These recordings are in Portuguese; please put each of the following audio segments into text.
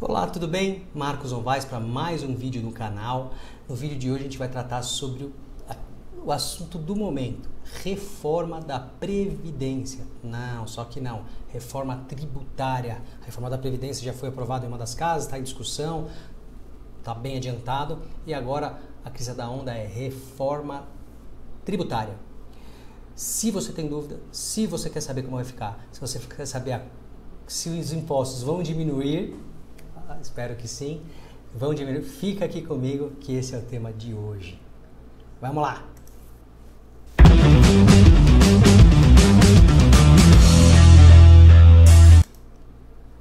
Olá, tudo bem? Marcos Novaes para mais um vídeo no canal. No vídeo de hoje a gente vai tratar sobre o assunto do momento, reforma da Previdência. Não, só que não, reforma tributária. A reforma da Previdência já foi aprovada em uma das casas, está em discussão, está bem adiantado e agora a crista da onda é reforma tributária. Se você tem dúvida, se você quer saber como vai ficar, se você quer saber se os impostos vão diminuir, espero que sim, vão diminuir, fica aqui comigo que esse é o tema de hoje. Vamos lá!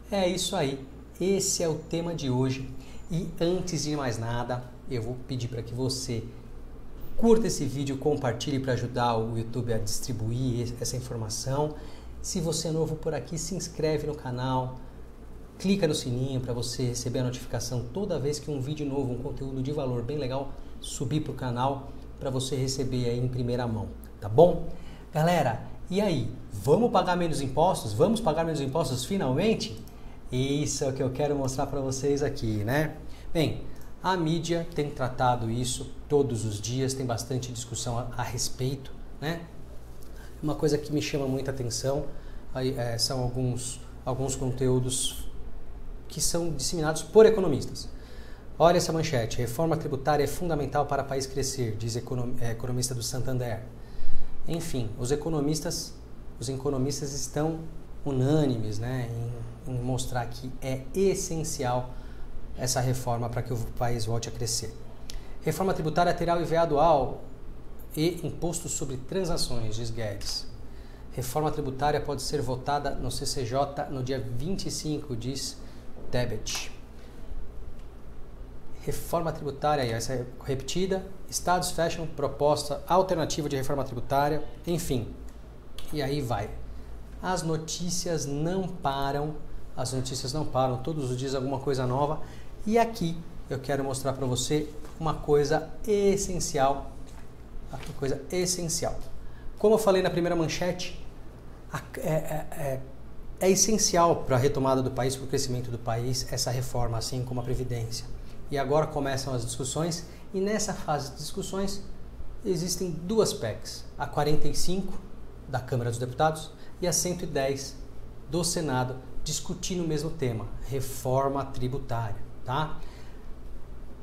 É isso aí, esse é o tema de hoje e antes de mais nada, eu vou pedir para que você curta esse vídeo, compartilhe para ajudar o YouTube a distribuir essa informação. Se você é novo por aqui, se inscreve no canal, clica no sininho para você receber a notificação toda vez que um vídeo novo, um conteúdo de valor bem legal subir para o canal, para você receber aí em primeira mão, tá bom? Galera, e aí, vamos pagar menos impostos? Vamos pagar menos impostos finalmente? Isso é o que eu quero mostrar para vocês aqui, né? Bem, a mídia tem tratado isso todos os dias, tem bastante discussão a respeito, né? Uma coisa que me chama muita atenção são alguns conteúdos que são disseminados por economistas. Olha essa manchete: reforma tributária é fundamental para o país crescer, diz economista do Santander. Enfim, os economistas estão unânimes, né, em mostrar que é essencial essa reforma para que o país volte a crescer. Reforma tributária terá o IVA dual e imposto sobre transações, diz Guedes. Reforma tributária pode ser votada no CCJ no dia 25, diz Tebet. Reforma tributária, essa é repetida. Estados fecham proposta alternativa de reforma tributária. Enfim, e aí vai. As notícias não param, todos os dias alguma coisa nova. E aqui eu quero mostrar para você uma coisa essencial. Como eu falei na primeira manchete, é essencial para a retomada do país, para o crescimento do país, essa reforma, assim como a Previdência. E agora começam as discussões, e nessa fase de discussões existem duas PECs, a 45 da Câmara dos Deputados e a 110 do Senado, discutindo o mesmo tema, reforma tributária. Tá?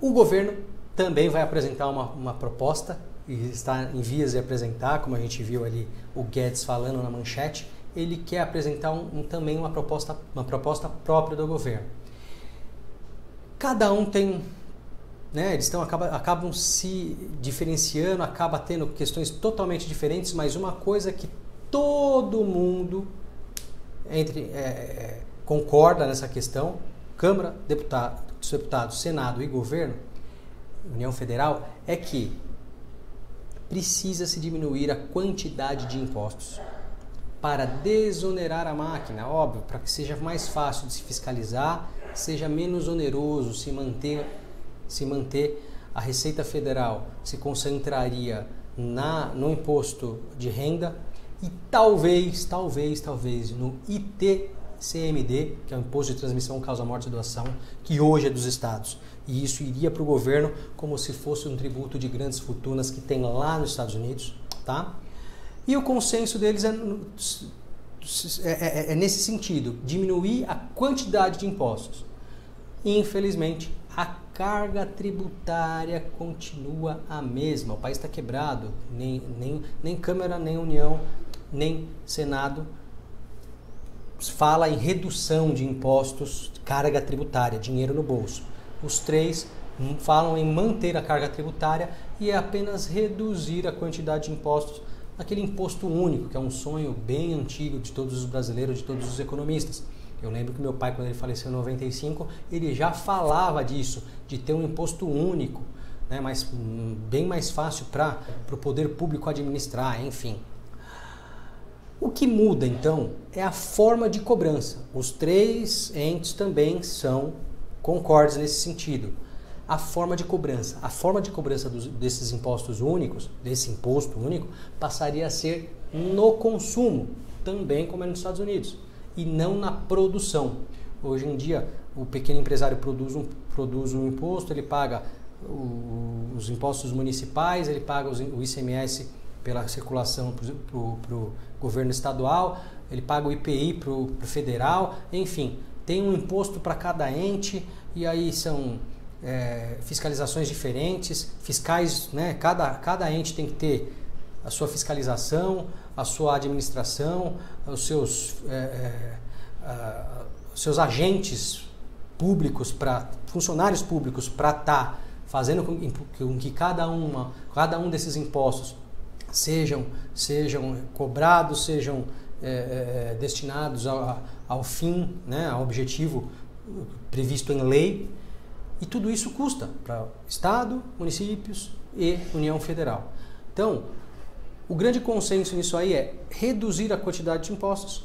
O governo também vai apresentar uma proposta, e está em vias de apresentar, como a gente viu ali o Guedes falando na manchete. Ele quer apresentar também uma proposta própria do governo. Cada um tem, né, eles acabam se diferenciando, acaba tendo questões totalmente diferentes, mas uma coisa que todo mundo concorda nessa questão, Câmara, Deputados, Senado e Governo, União Federal, é que precisa se diminuir a quantidade de impostos para desonerar a máquina, óbvio, para que seja mais fácil de se fiscalizar, seja menos oneroso se manter a Receita Federal se concentraria no imposto de renda e talvez no ITCMD, que é o Imposto de Transmissão, Causa, Morte e Doação, que hoje é dos estados. E isso iria para o governo como se fosse um tributo de grandes fortunas que tem lá nos Estados Unidos, tá? E o consenso deles é nesse sentido, diminuir a quantidade de impostos. Infelizmente, a carga tributária continua a mesma. O país está quebrado, nem Câmara, nem União, nem Senado fala em redução de impostos, carga tributária, dinheiro no bolso. Os três falam em manter a carga tributária e apenas reduzir a quantidade de impostos, aquele imposto único, que é um sonho bem antigo de todos os brasileiros, de todos os economistas. Eu lembro que meu pai, quando ele faleceu em 95, ele já falava disso, de ter um imposto único, né, bem mais fácil para o poder público administrar, enfim. O que muda, então, é a forma de cobrança. Os três entes também são concordes nesse sentido. A forma de cobrança desses impostos únicos, desse imposto único, passaria a ser no consumo, também como é nos Estados Unidos, e não na produção. Hoje em dia, o pequeno empresário produz um imposto, ele paga os impostos municipais, ele paga o ICMS pela circulação para o governo estadual, ele paga o IPI para o federal, enfim, tem um imposto para cada ente e aí são fiscalizações diferentes, fiscais, né? Cada ente tem que ter a sua fiscalização, a sua administração, os seus agentes públicos, funcionários públicos, para estar fazendo com que cada um desses impostos sejam cobrados, sejam destinados ao fim, né, ao objetivo previsto em lei. E tudo isso custa para Estado, municípios e União Federal. Então, o grande consenso nisso aí é reduzir a quantidade de impostos,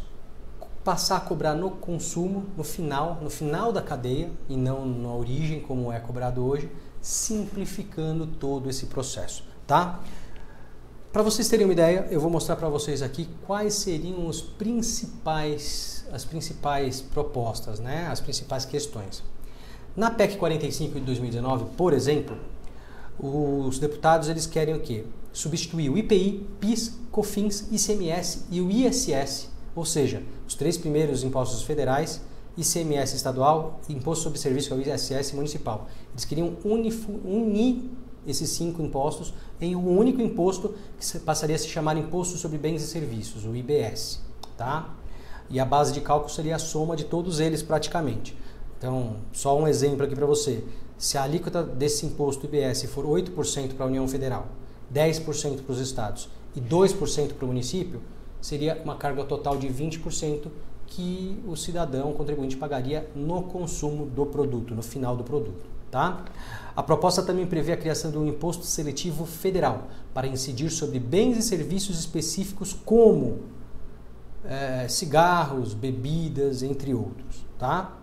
passar a cobrar no consumo, no final da cadeia e não na origem como é cobrado hoje, simplificando todo esse processo, tá? Para vocês terem uma ideia, eu vou mostrar para vocês aqui quais seriam as principais propostas, né? As principais questões. Na PEC 45 de 2019, por exemplo, os deputados eles querem o quê? Substituir o IPI, PIS, COFINS, ICMS e o ISS, ou seja, os 3 primeiros impostos federais, ICMS estadual e Imposto sobre Serviço, que é o ISS municipal. Eles queriam unir esses 5 impostos em um único imposto que passaria a se chamar Imposto sobre Bens e Serviços, o IBS, tá? E a base de cálculo seria a soma de todos eles praticamente. Então, só um exemplo aqui para você. Se a alíquota desse imposto IBS for 8% para a União Federal, 10% para os estados e 2% para o município, seria uma carga total de 20% que o cidadão, o contribuinte, pagaria no consumo do produto, no final do produto, tá? A proposta também prevê a criação de um imposto seletivo federal para incidir sobre bens e serviços específicos como cigarros, bebidas, entre outros, tá?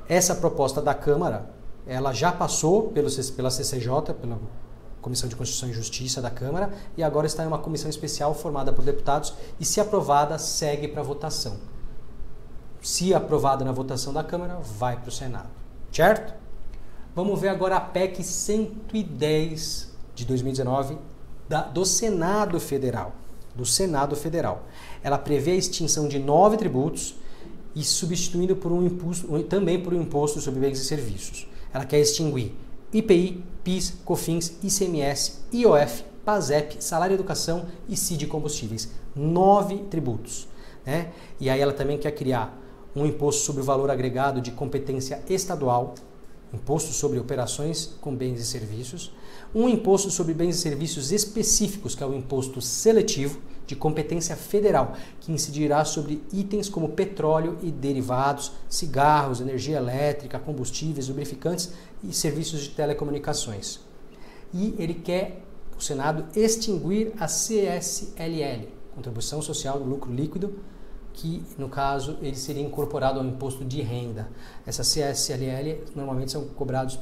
Essa proposta da Câmara, ela já passou pela CCJ, pela Comissão de Constituição e Justiça da Câmara, e agora está em uma comissão especial formada por deputados e, se aprovada, segue para votação. Se aprovada na votação da Câmara, vai para o Senado, certo? Vamos ver agora a PEC 110 de 2019 do Senado Federal. Ela prevê a extinção de 9 tributos e substituindo também por um imposto sobre bens e serviços. Ela quer extinguir IPI, PIS, COFINS, ICMS, IOF, PASEP, Salário Educação e CID Combustíveis. 9 tributos, né? E aí ela também quer criar um imposto sobre o valor agregado de competência estadual, imposto sobre operações com bens e serviços, um imposto sobre bens e serviços específicos, que é o imposto seletivo, de competência federal, que incidirá sobre itens como petróleo e derivados, cigarros, energia elétrica, combustíveis, lubrificantes e serviços de telecomunicações. E ele quer, o Senado, extinguir a CSLL, Contribuição Social do Lucro Líquido, que, no caso, ele seria incorporado ao imposto de renda. Essa CSLL normalmente são cobrados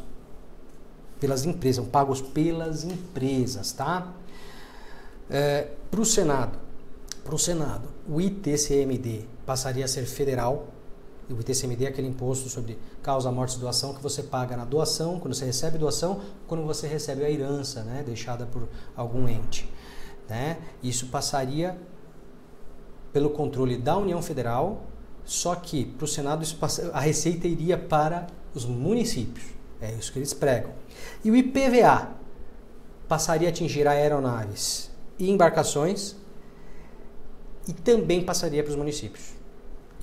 pelas empresas, são pagos pelas empresas, tá? Para o Senado, o ITCMD passaria a ser federal. O ITCMD é aquele imposto sobre causa, morte e doação que você paga na doação, quando você recebe doação, quando você recebe a herança, né, deixada por algum ente, né? Isso passaria pelo controle da União Federal, só que para o Senado a receita iria para os municípios. É isso que eles pregam. E o IPVA passaria a atingir aeronaves e embarcações e também passaria para os municípios.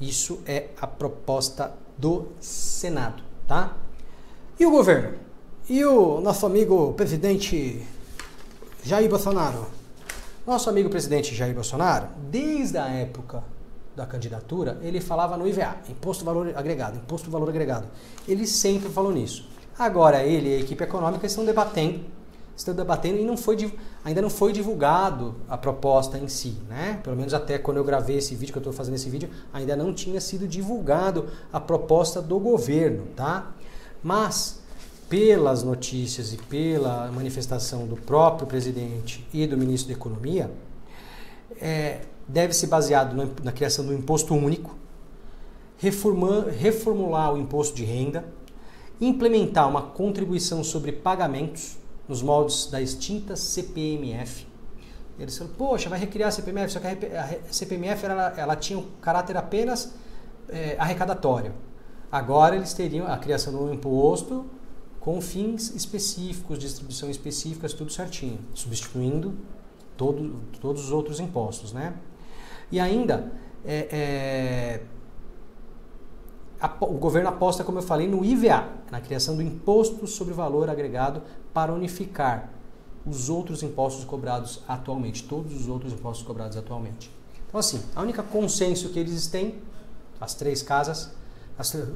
Isso é a proposta do Senado, tá? E o governo? E o nosso amigo presidente Jair Bolsonaro? Nosso amigo presidente Jair Bolsonaro, desde a época da candidatura, ele falava no IVA, Imposto Valor Agregado, Imposto Valor Agregado. Ele sempre falou nisso. Agora ele e a equipe econômica estão debatendo e ainda não foi divulgado a proposta em si, né? Pelo menos até quando eu gravei esse vídeo, que eu estou fazendo esse vídeo, ainda não tinha sido divulgado a proposta do governo, tá? Mas, pelas notícias e pela manifestação do próprio presidente e do ministro da Economia, deve ser baseado na criação do imposto único, reformular o imposto de renda, implementar uma contribuição sobre pagamentos nos moldes da extinta CPMF. Eles falaram, poxa, vai recriar a CPMF, só que a CPMF ela tinha um caráter apenas arrecadatório. Agora eles teriam a criação de um imposto com fins específicos, distribuição específicas, tudo certinho, substituindo todos os outros impostos, né? E ainda, o governo aposta, como eu falei, no IVA, na criação do Imposto sobre Valor Agregado, para unificar os outros impostos cobrados atualmente, todos os outros impostos cobrados atualmente. Então, assim, a única consenso que eles têm, as três casas,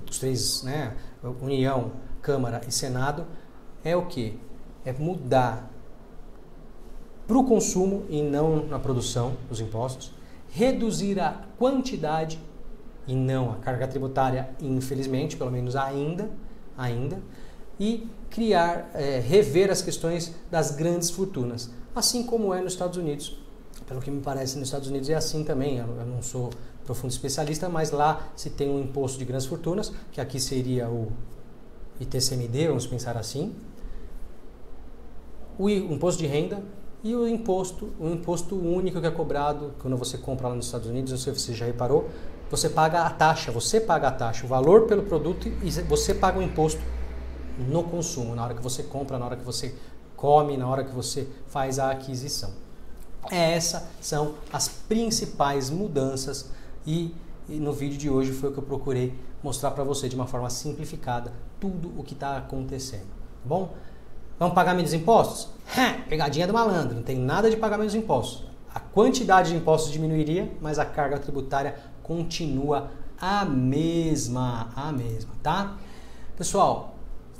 os três, né, União, Câmara e Senado, é o quê? É mudar para o consumo e não na produção dos impostos, reduzir a quantidade e não a carga tributária, infelizmente, pelo menos ainda, e criar, rever as questões das grandes fortunas, assim como é nos Estados Unidos. Pelo que me parece, nos Estados Unidos é assim também. Eu não sou profundo especialista, mas lá se tem um imposto de grandes fortunas, que aqui seria o ITCMD, vamos pensar assim, o imposto de renda e o imposto único que é cobrado quando você compra lá nos Estados Unidos. Não sei se você já reparou, você paga a taxa, o valor pelo produto, e você paga o imposto no consumo, na hora que você compra, na hora que você come, na hora que você faz a aquisição. Essas são as principais mudanças e no vídeo de hoje foi o que eu procurei mostrar para você de uma forma simplificada tudo o que está acontecendo, tá bom? Vamos pagar menos impostos? Pegadinha do malandro, não tem nada de pagar menos impostos. A quantidade de impostos diminuiria, mas a carga tributária continua a mesma, tá? Pessoal,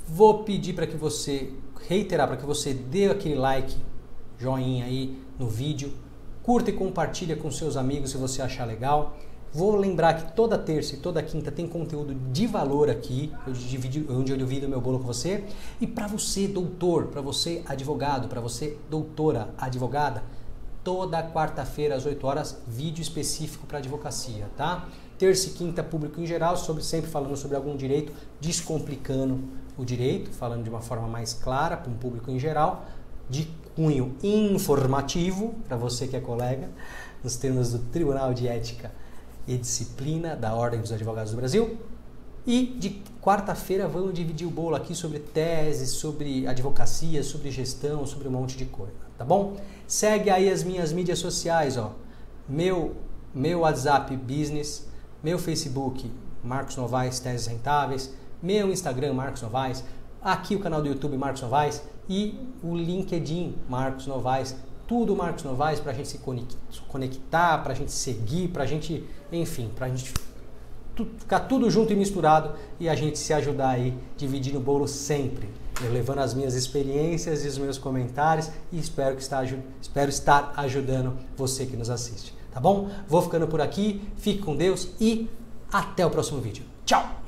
vou pedir para que você, reiterar, para que você dê aquele like, joinha aí no vídeo, curta e compartilha com seus amigos se você achar legal. Vou lembrar que toda terça e toda quinta tem conteúdo de valor aqui, onde eu divido meu bolo com você. E para você, doutor, para você, advogado, para você, doutora, advogada, toda quarta-feira às 8 horas, vídeo específico para advocacia, tá? Terça e quinta, público em geral, sempre falando sobre algum direito, descomplicando o direito, falando de uma forma mais clara para um público em geral, de cunho informativo, para você que é colega, nos termos do Tribunal de Ética e Disciplina da Ordem dos Advogados do Brasil. E de quarta-feira vamos dividir o bolo aqui sobre teses, sobre advocacia, sobre gestão, sobre um monte de coisa, tá bom? Segue aí as minhas mídias sociais, ó. Meu WhatsApp Business, meu Facebook Marcos Novaes Teses Rentáveis, meu Instagram Marcos Novaes, aqui o canal do YouTube Marcos Novaes e o LinkedIn Marcos Novaes. Tudo Marcos Novaes para a gente se conectar, para a gente seguir, para a gente, enfim, para a gente ficar tudo junto e misturado e a gente se ajudar aí, dividindo o bolo sempre, eu levando as minhas experiências e os meus comentários e espero estar ajudando você que nos assiste, tá bom? Vou ficando por aqui, fique com Deus e até o próximo vídeo. Tchau!